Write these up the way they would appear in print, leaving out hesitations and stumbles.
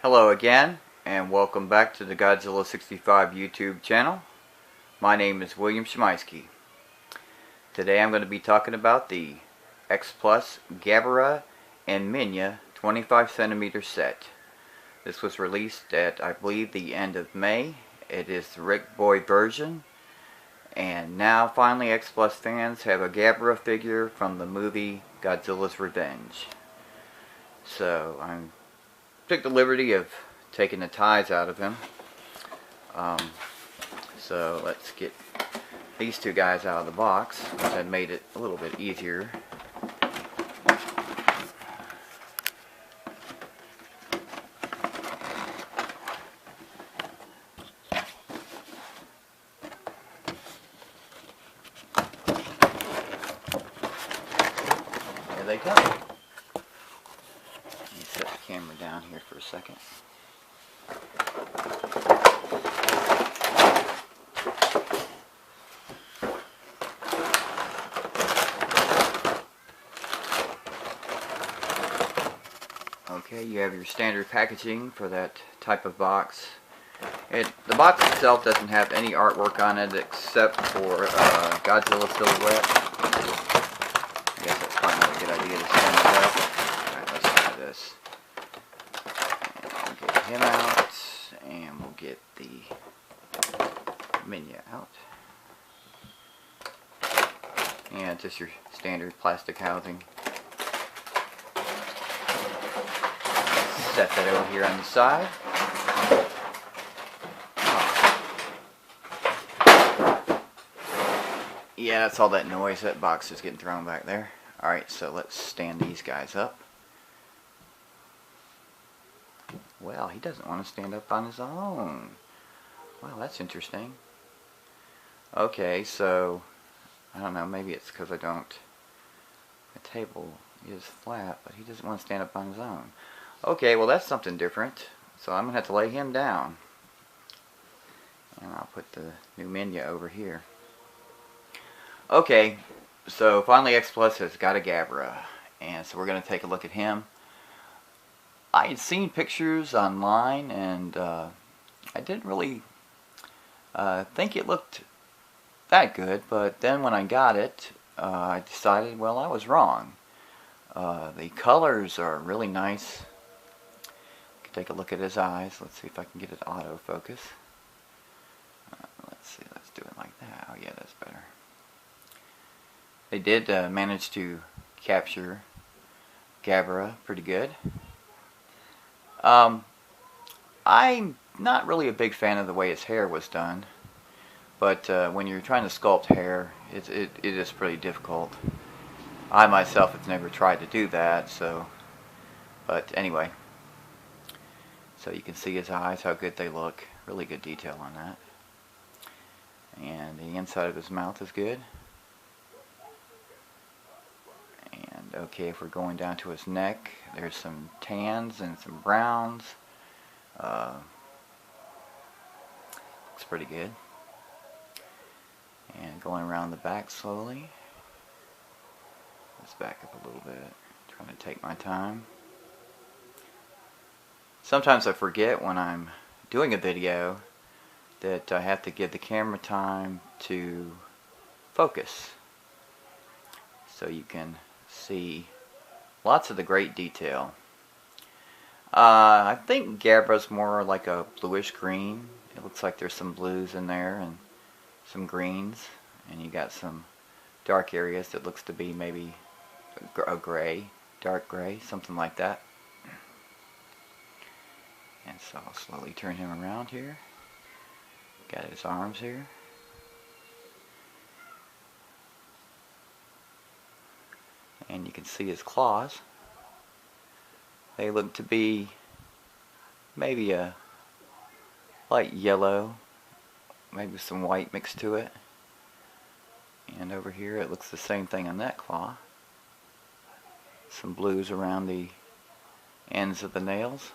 Hello again, and welcome back to the Godzilla 65 YouTube channel. My name is William Shemaisky. Today I'm going to be talking about the X Plus Gabara and Minya 25 centimeter set. This was released at, I believe, the end of May. It is the Rick Boy version. And now finally X Plus fans have a Gabara figure from the movie Godzilla's Revenge. So I took the liberty of taking the ties out of him. So let's get these two guys out of the box, which had made it a little bit easier. Here they come. Let me set the camera down here for a second. Okay, you have your standard packaging for that type of box. The box itself doesn't have any artwork on it except for Godzilla silhouette. I guess that's probably not a good idea to stand it up. Alright, let's try this. And we'll get him out, and we'll get the Minya out. And just your standard plastic housing. Set that over here on the side. Yeah, that's all that noise. That box is getting thrown back there. Alright, so let's stand these guys up. Well, he doesn't want to stand up on his own. Wow, that's interesting. Okay, so I don't know, maybe it's because the table is flat, but he doesn't want to stand up on his own. Okay, well that's something different. So I'm going to have to lay him down. And I'll put the new Minya over here. Okay, so finally X Plus has got a Gabara. And so we're going to take a look at him. I had seen pictures online, and I didn't really think it looked that good. But then when I got it, I decided, well, I was wrong. The colors are really nice. Take a look at his eyes. Let's see if I can get it autofocus. Let's see, let's do it like that. Oh yeah, that's better. They did manage to capture Gabara pretty good. I'm not really a big fan of the way his hair was done, but when you're trying to sculpt hair, it is pretty difficult. I myself have never tried to do that, but anyway. So you can see his eyes, how good they look. Really good detail on that. And the inside of his mouth is good. And okay, if we're going down to his neck, there's some tans and some browns. Looks pretty good. And going around the back slowly. Let's back up a little bit. Trying to take my time. Sometimes I forget when I'm doing a video that I have to give the camera time to focus so you can see lots of the great detail. I think Gabara's more like a bluish green. It looks like there's some blues in there and some greens, and you got some dark areas that looks to be maybe a gray, dark gray, something like that. And so I'll slowly turn him around here. Got his arms here. And you can see his claws. They look to be maybe a light yellow, maybe some white mixed to it. And over here it looks the same thing on that claw. Some blues around the ends of the nails.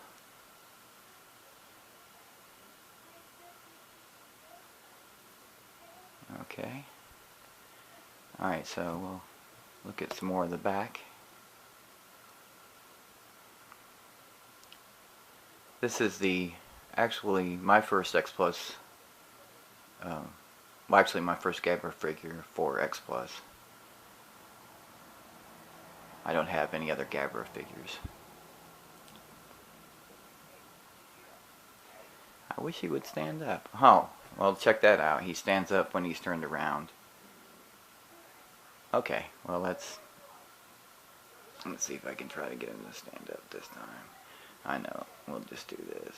Okay. Alright, so we'll look at some more of the back. This is actually my first X Plus, well actually my first Gabera figure for X Plus. I don't have any other Gabera figures. I wish he would stand up. Oh, well check that out. He stands up when he's turned around. Okay, well let's see if I can try to get him to stand up this time. I know, we'll just do this.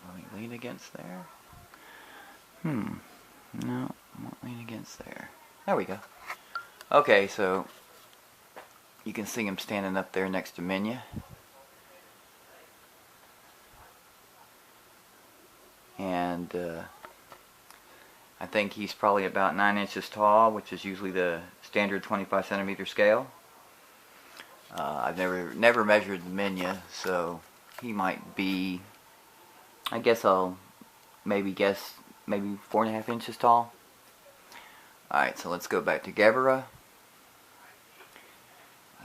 Will he lean against there? No, won't lean against there. There we go. Okay, so you can see him standing up there next to Minya. And I think he's probably about 9 inches tall, which is usually the standard 25 centimeter scale. I've never measured the Minya, so he might be, I guess I'll guess maybe 4.5 inches tall. Alright, so let's go back to Gabera.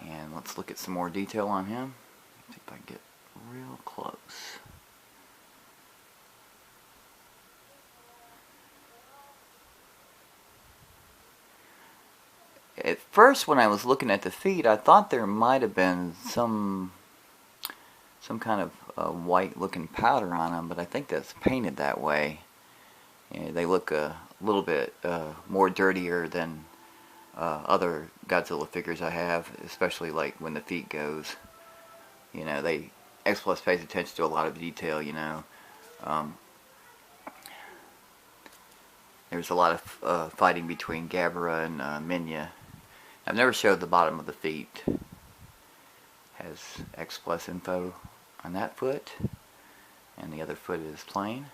And let's look at some more detail on him. See if I can get real close. At first, when I was looking at the feet, I thought there might have been some kind of white-looking powder on them, but I think that's painted that way. They look a little bit more dirtier than other Godzilla figures I have, especially like when the feet goes. You know, X Plus pays attention to a lot of detail. You know, there's a lot of fighting between Gabera and Minya. I've never showed the bottom of the feet. Has X Plus info on that foot, and the other foot is plain.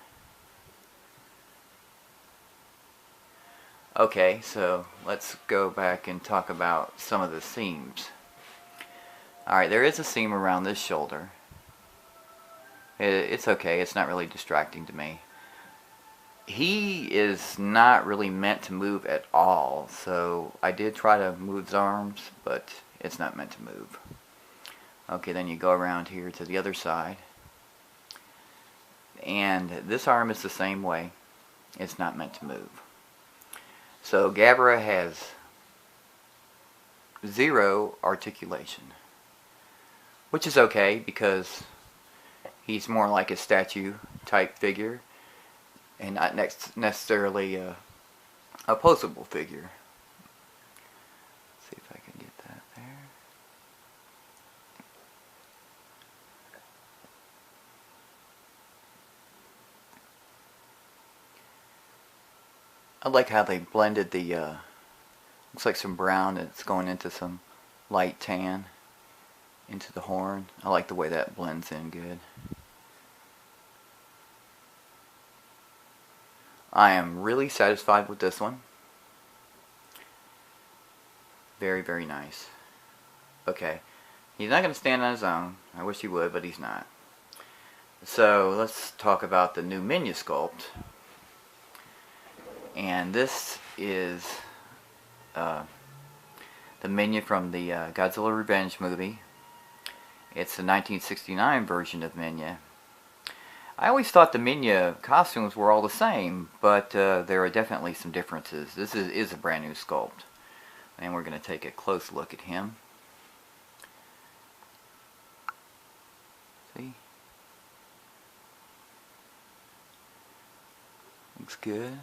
Okay, so let's go back and talk about some of the seams. Alright, there is a seam around this shoulder. It's okay, it's not really distracting to me. He is not really meant to move at all, so I did try to move his arms, but it's not meant to move. Okay, then you go around here to the other side, and this arm is the same way. It's not meant to move. So Gabera has 0 articulation, which is okay because he's more like a statue type figure and not necessarily a posable figure. Let's see if I can get that there. I like how they blended the, looks like some brown that's going into some light tan into the horn. I like the way that blends in good. I am really satisfied with this one. Very, very nice. Okay, he's not going to stand on his own. I wish he would, but he's not. So let's talk about the new Minya sculpt. And this is the Minya from the Godzilla Revenge movie. It's the 1969 version of Minya. I always thought the Minya costumes were all the same, but there are definitely some differences. This is a brand new sculpt. And we're going to take a close look at him. See? Looks good.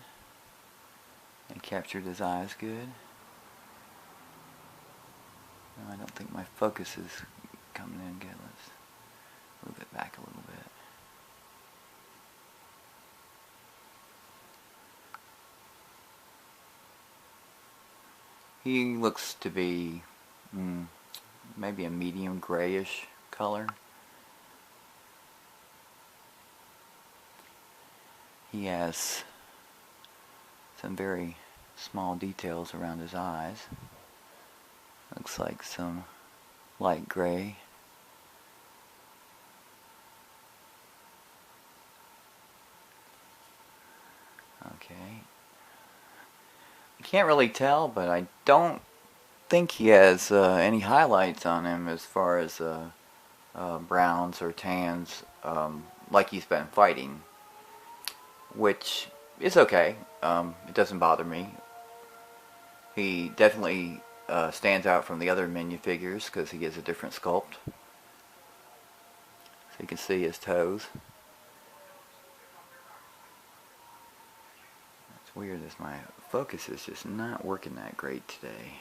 And captured his eyes good. No, I don't think my focus is coming in good. Let's move it back a little bit. He looks to be maybe a medium grayish color. He has some very small details around his eyes. Looks like some light gray. Okay. I can't really tell, but I don't think he has any highlights on him as far as browns or tans. like he's been fighting, which is okay. It doesn't bother me. He definitely stands out from the other Minya figures because he is a different sculpt. So you can see his toes. It's weird as my focus is just not working that great today.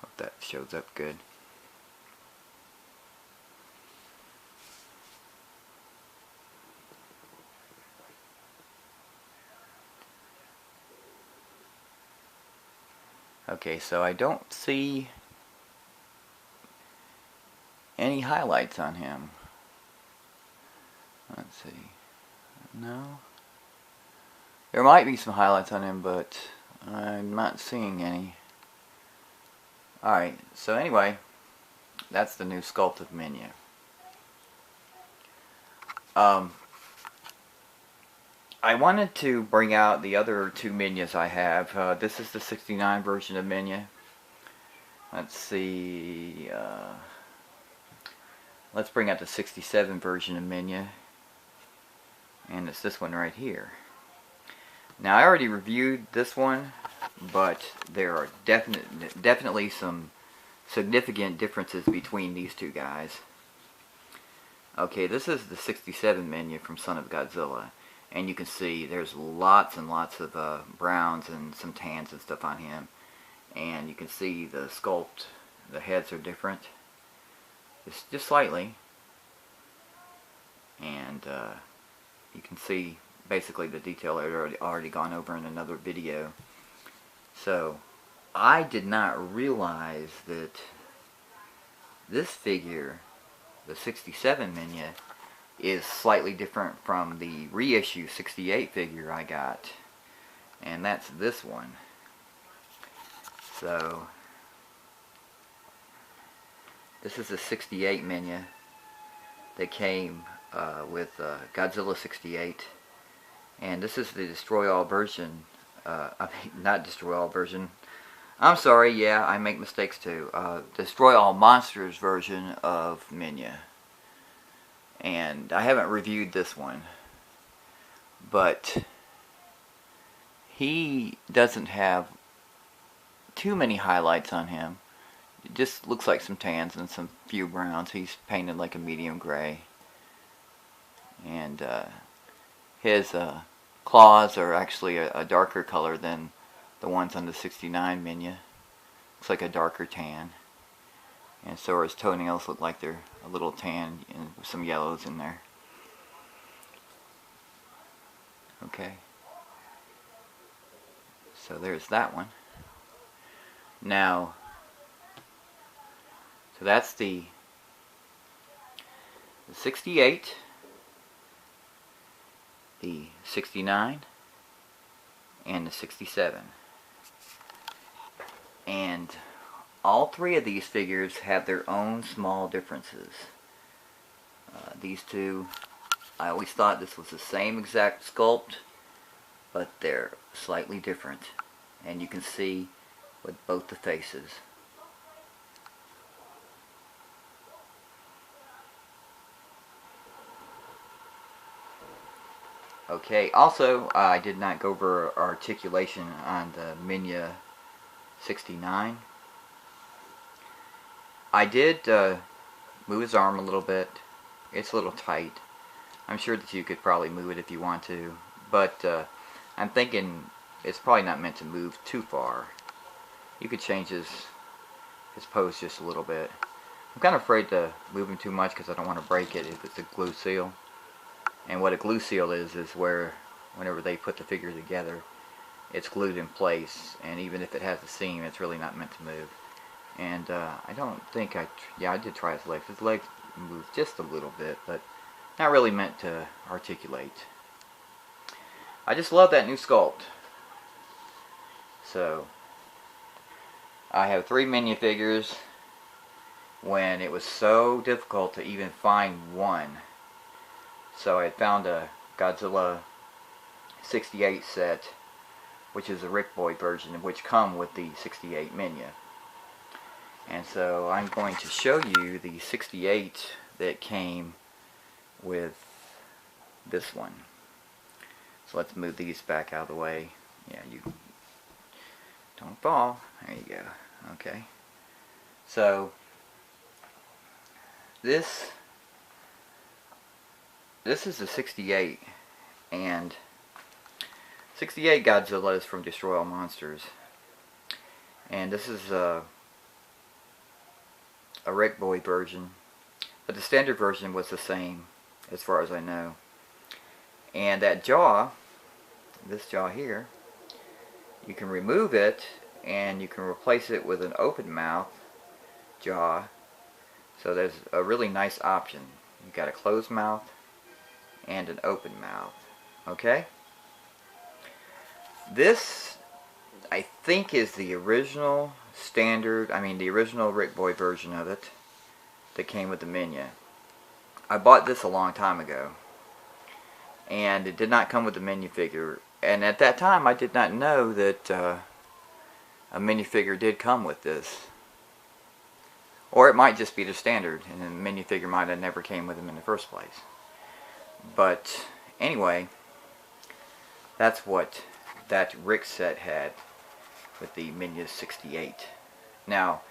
Hope that shows up good. Okay, so I don't see any highlights on him. Let's see. No. There might be some highlights on him, but I'm not seeing any. Alright, so anyway, that's the new sculpt of Minya. I wanted to bring out the other two Minyas I have. This is the 69 version of Minya. Let's see. Let's bring out the 67 version of Minya. And it's this one right here. Now I already reviewed this one, but there are definitely some significant differences between these two guys. Okay, this is the 67 Minya from Son of Godzilla. And you can see there's lots and lots of browns and some tans and stuff on him. And you can see the sculpt, the heads are different. Just slightly. And you can see basically the detail I've already gone over in another video. So, I did not realize that this figure, the 67 Minya, is slightly different from the reissue 68 figure I got, and that's this one. So this is a 68 Minya that came with Godzilla 68, and this is the Destroy All version. I mean, not Destroy All version. I'm sorry, yeah, I make mistakes too. Destroy All Monsters version of Minya. And I haven't reviewed this one, but he doesn't have too many highlights on him. It just looks like some tans and some few browns. He's painted like a medium gray. And his claws are actually a darker color than the ones on the 69 Minya. Looks like a darker tan. And so his toenails look like they're a little tan and some yellows in there. Okay. So there's that one. Now, so that's the 68, the 69, and the 67. And all three of these figures have their own small differences. These two, I always thought this was the same exact sculpt, but they're slightly different. And you can see with both the faces. Okay, also, I did not go over articulation on the Minya 69. I did move his arm a little bit. It's a little tight. I'm sure that you could probably move it if you want to, but I'm thinking it's probably not meant to move too far. You could change his pose just a little bit. I'm kind of afraid to move him too much because I don't want to break it if it's a glue seal. And what a glue seal is where whenever they put the figure together, it's glued in place, and even if it has a seam, it's really not meant to move. And I don't think I did try his legs. His legs moved just a little bit, but not really meant to articulate. I just love that new sculpt. So, I have 3 Minya figures when it was so difficult to even find one. So I had found a Godzilla 68 set, which is a Rick Boy version, which come with the 68 Minya. And so I'm going to show you the 68 that came with this one. So let's move these back out of the way. Yeah, you don't fall. There you go. Okay. So this is a 68, and 68 Godzilla is from Destroy All Monsters, and this is a Rick Boy version, but the standard version was the same as far as I know. And that jaw, this jaw here, you can remove it and you can replace it with an open mouth jaw. So there's a really nice option. You've got a closed mouth and an open mouth. Okay? This, I think, is the original standard, the original Rick Boy version of it that came with the Minya. I bought this a long time ago, and it did not come with the minifigure. And at that time, I did not know that a minifigure did come with this. Or it might just be the standard, and the minifigure might have never came with them in the first place. But anyway, that's what that Rick set had with the Minya 68. Now,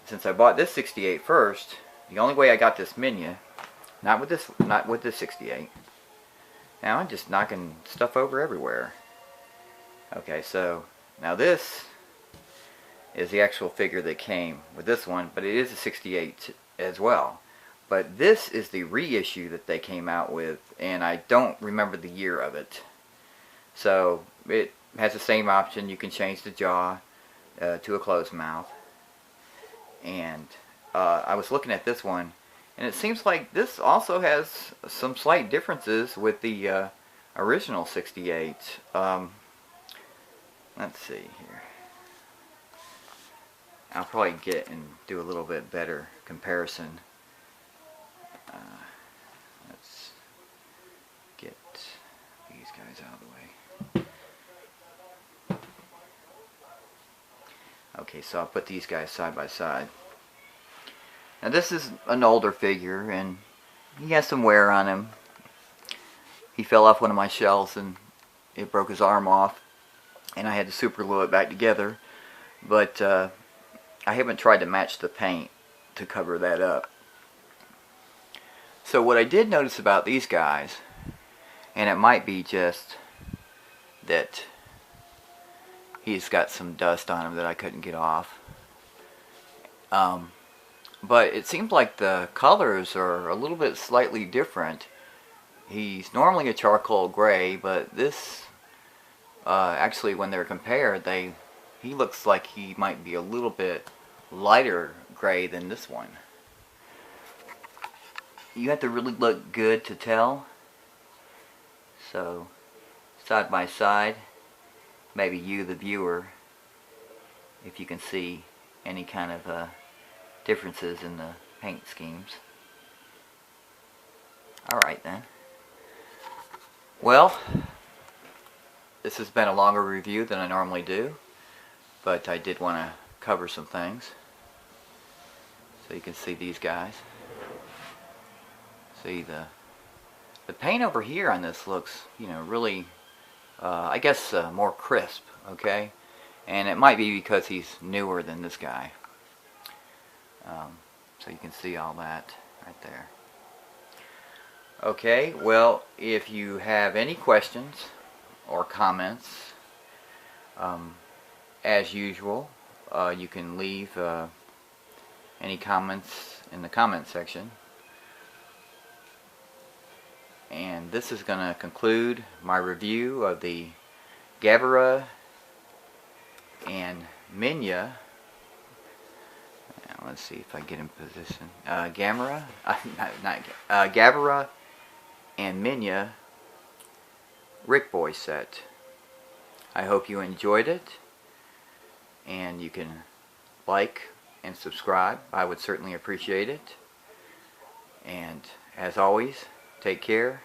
since I bought this 68 first, the only way I got this Minya, not with this 68. Now I'm just knocking stuff over everywhere. Okay, so now this is the actual figure that came with this one, but it is a 68 as well. But this is the reissue that they came out with, and I don't remember the year of it. So it has the same option. You can change the jaw to a closed mouth. And I was looking at this one, and it seems like this also has some slight differences with the original 68. Let's see here. I'll probably get and do a little bit better comparison. Let's get these guys out of the way. Okay, so I'll put these guys side by side. Now this is an older figure, and he has some wear on him. He fell off one of my shelves and it broke his arm off, and I had to super glue it back together. But I haven't tried to match the paint to cover that up. So what I did notice about these guys, and it might be just that he's got some dust on him that I couldn't get off. But it seems like the colors are a little bit slightly different. He's normally a charcoal gray, but this, actually when they're compared, he looks like he might be a little bit lighter gray than this one. You have to really look good to tell. So, side by side, maybe you, the viewer, if you can see any kind of differences in the paint schemes. Alright then. Well, this has been a longer review than I normally do, but I did want to cover some things. So you can see these guys. See the paint over here on this looks, really, I guess more crisp, okay? And it might be because he's newer than this guy. So you can see all that right there. Okay, well, if you have any questions or comments, as usual, you can leave any comments in the comment section. And this is going to conclude my review of the Gabera and Minya. Now, let's see if I get in position. Gabera and Minya Rick Boy set. I hope you enjoyed it, and you can like and subscribe. I would certainly appreciate it. And as always, take care.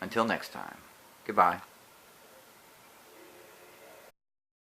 Until next time. Goodbye.